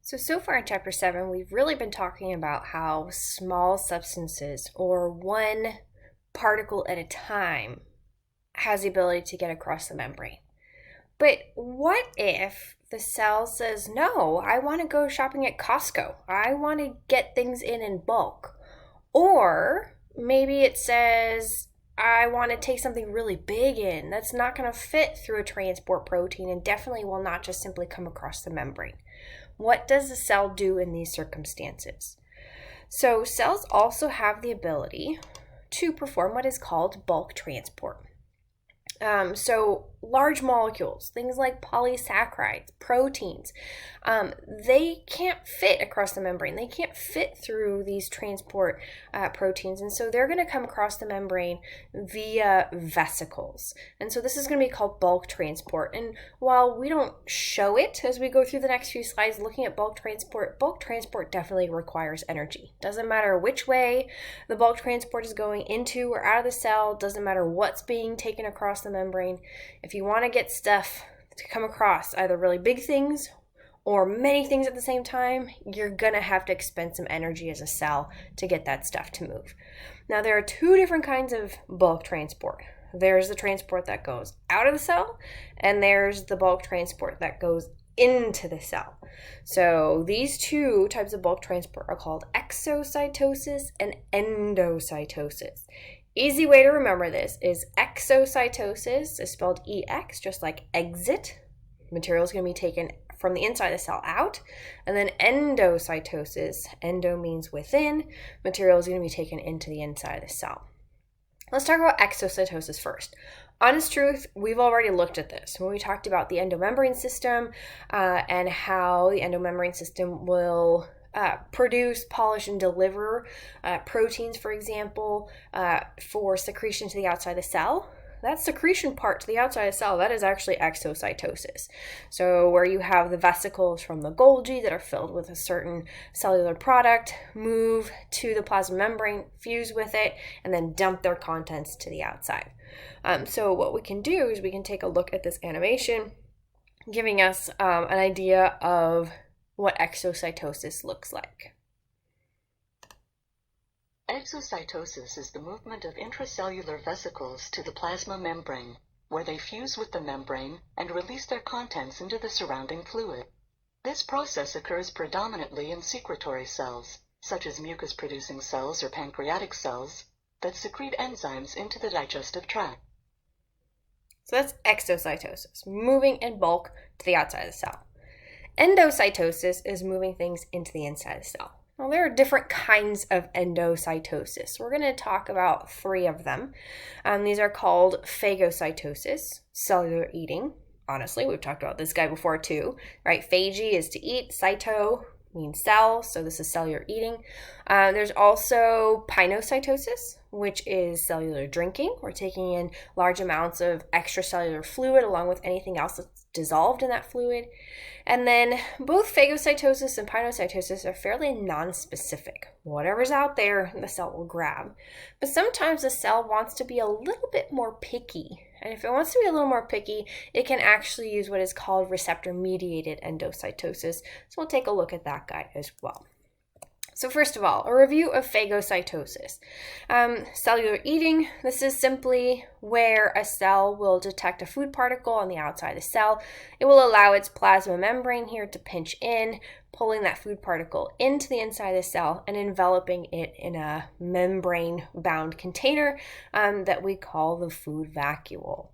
So far in Chapter 7, we've really been talking about how small substances, or one particle at a time, has the ability to get across the membrane. But what if the cell says, no, I want to go shopping at Costco. I want to get things in bulk. Or maybe it says, I want to take something really big in that's not going to fit through a transport protein and definitely will not just simply come across the membrane. What does the cell do in these circumstances? So cells also have the ability to perform what is called bulk transport. So large molecules, things like polysaccharides, proteins, they can't fit across the membrane. They can't fit through these transport proteins, and so they're going to come across the membrane via vesicles. And so this is going to be called bulk transport. And while we don't show it as we go through the next few slides looking at bulk transport definitely requires energy. Doesn't matter which way the bulk transport is going into or out of the cell, doesn't matter what's being taken across the membrane. If you want to get stuff to come across either really big things or many things at the same time, you're going to have to expend some energy as a cell to get that stuff to move. Now, there are two different kinds of bulk transport. There's the transport that goes out of the cell, and there's the bulk transport that goes into the cell. So these two types of bulk transport are called exocytosis and endocytosis. Easy way to remember this is exocytosis is spelled EX, just like exit. Material is going to be taken from the inside of the cell out. And then endocytosis, endo means within, material is going to be taken into the inside of the cell. Let's talk about exocytosis first. Honest truth, we've already looked at this when we talked about the endomembrane system and how the endomembrane system will produce, polish, and deliver proteins, for example, for secretion to the outside of the cell. That secretion part to the outside of the cell, that is actually exocytosis. So where you have the vesicles from the Golgi that are filled with a certain cellular product, move to the plasma membrane, fuse with it, and then dump their contents to the outside. So what we can do is we can take a look at this animation, giving us an idea of what exocytosis looks like. Exocytosis is the movement of intracellular vesicles to the plasma membrane, where they fuse with the membrane and release their contents into the surrounding fluid. This process occurs predominantly in secretory cells, such as mucus-producing cells or pancreatic cells, that secrete enzymes into the digestive tract. So that's exocytosis, moving in bulk to the outside of the cell. Endocytosis is moving things into the inside of the cell. Now, there are different kinds of endocytosis. We're going to talk about three of them. These are called phagocytosis, cellular eating. Honestly, we've talked about this guy before too, right? Phagi is to eat, cyto means cell, so this is cellular eating. There's also pinocytosis, which is cellular drinking. We're taking in large amounts of extracellular fluid along with anything else that's dissolved in that fluid. And then both phagocytosis and pinocytosis are fairly non-specific. Whatever's out there, the cell will grab. But sometimes the cell wants to be a little bit more picky. And if it wants to be a little more picky, it can actually use what is called receptor-mediated endocytosis. So we'll take a look at that guy as well. So first of all, a review of phagocytosis. Cellular eating, this is simply where a cell will detect a food particle on the outside of the cell. It will allow its plasma membrane here to pinch in, pulling that food particle into the inside of the cell and enveloping it in a membrane-bound container that we call the food vacuole.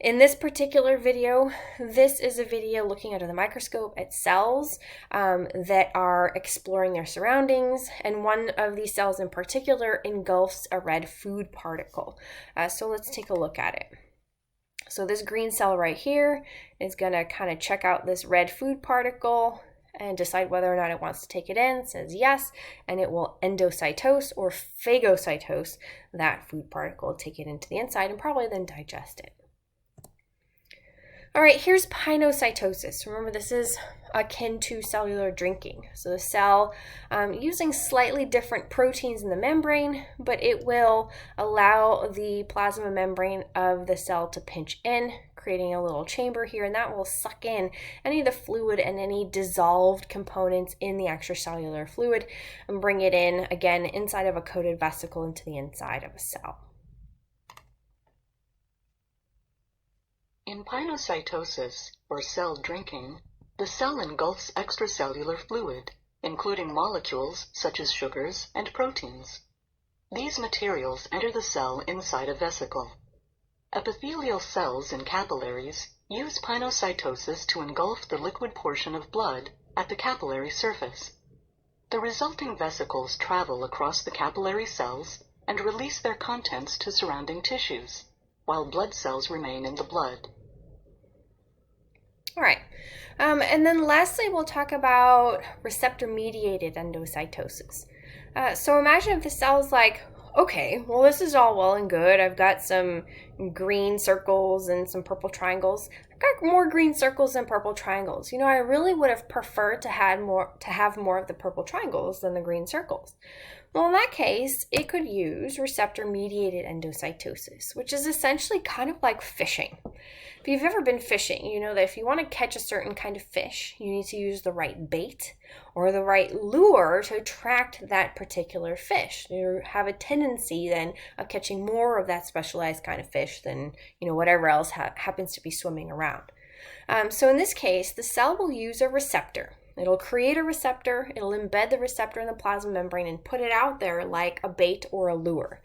In this particular video, this is a video looking under the microscope at cells that are exploring their surroundings, and one of these cells in particular engulfs a red food particle. So let's take a look at it. So this green cell right here is going to kind of check out this red food particle and decide whether or not it wants to take it in. It says yes, and it will endocytose or phagocytose that food particle, take it into the inside, and probably then digest it. All right, here's pinocytosis. Remember, this is akin to cellular drinking. So the cell, using slightly different proteins in the membrane, but it will allow the plasma membrane of the cell to pinch in, creating a little chamber here, and that will suck in any of the fluid and any dissolved components in the extracellular fluid and bring it in, again, inside of a coated vesicle into the inside of a cell. In pinocytosis, or cell drinking, the cell engulfs extracellular fluid, including molecules such as sugars and proteins. These materials enter the cell inside a vesicle. Epithelial cells in capillaries use pinocytosis to engulf the liquid portion of blood at the capillary surface. The resulting vesicles travel across the capillary cells and release their contents to surrounding tissues, while blood cells remain in the blood. All right. And then lastly, we'll talk about receptor-mediated endocytosis. So imagine if the cell's like, okay, well, this is all well and good. I've got some green circles and some purple triangles. I've got more green circles and purple triangles. I really would have preferred to have more of the purple triangles than the green circles. Well, in that case, it could use receptor-mediated endocytosis, which is essentially kind of like fishing. If you've ever been fishing, you know that if you want to catch a certain kind of fish, you need to use the right bait or the right lure to attract that particular fish. You have a tendency then of catching more of that specialized kind of fish than, whatever else happens to be swimming around. So in this case, the cell will use a receptor. It'll create a receptor, it'll embed the receptor in the plasma membrane and put it out there like a bait or a lure.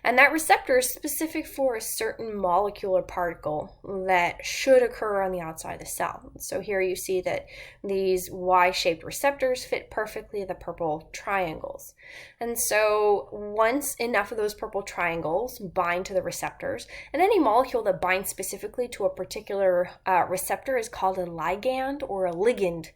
And that receptor is specific for a certain molecule or particle that should occur on the outside of the cell. So here you see that these Y-shaped receptors fit perfectly the purple triangles. And so once enough of those purple triangles bind to the receptors, and any molecule that binds specifically to a particular receptor is called a ligand or a ligand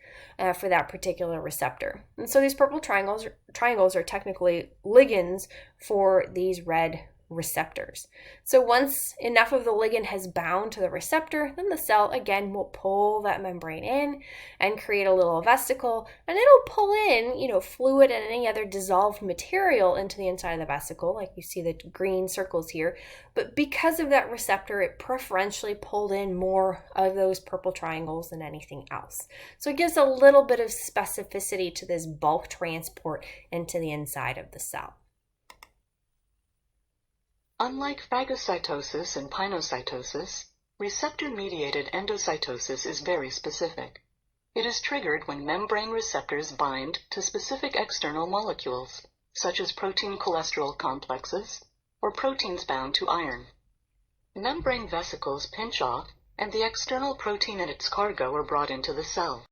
for that particular receptor. And so these purple triangles are technically ligands for these red receptors. So once enough of the ligand has bound to the receptor, then the cell again will pull that membrane in and create a little vesicle, and it'll pull in, fluid and any other dissolved material into the inside of the vesicle, like you see the green circles here. But because of that receptor, it preferentially pulled in more of those purple triangles than anything else. So it gives a little bit of specificity to this bulk transport into the inside of the cell. Unlike phagocytosis and pinocytosis, receptor-mediated endocytosis is very specific. It is triggered when membrane receptors bind to specific external molecules, such as protein cholesterol complexes or proteins bound to iron. Membrane vesicles pinch off, and the external protein and its cargo are brought into the cell.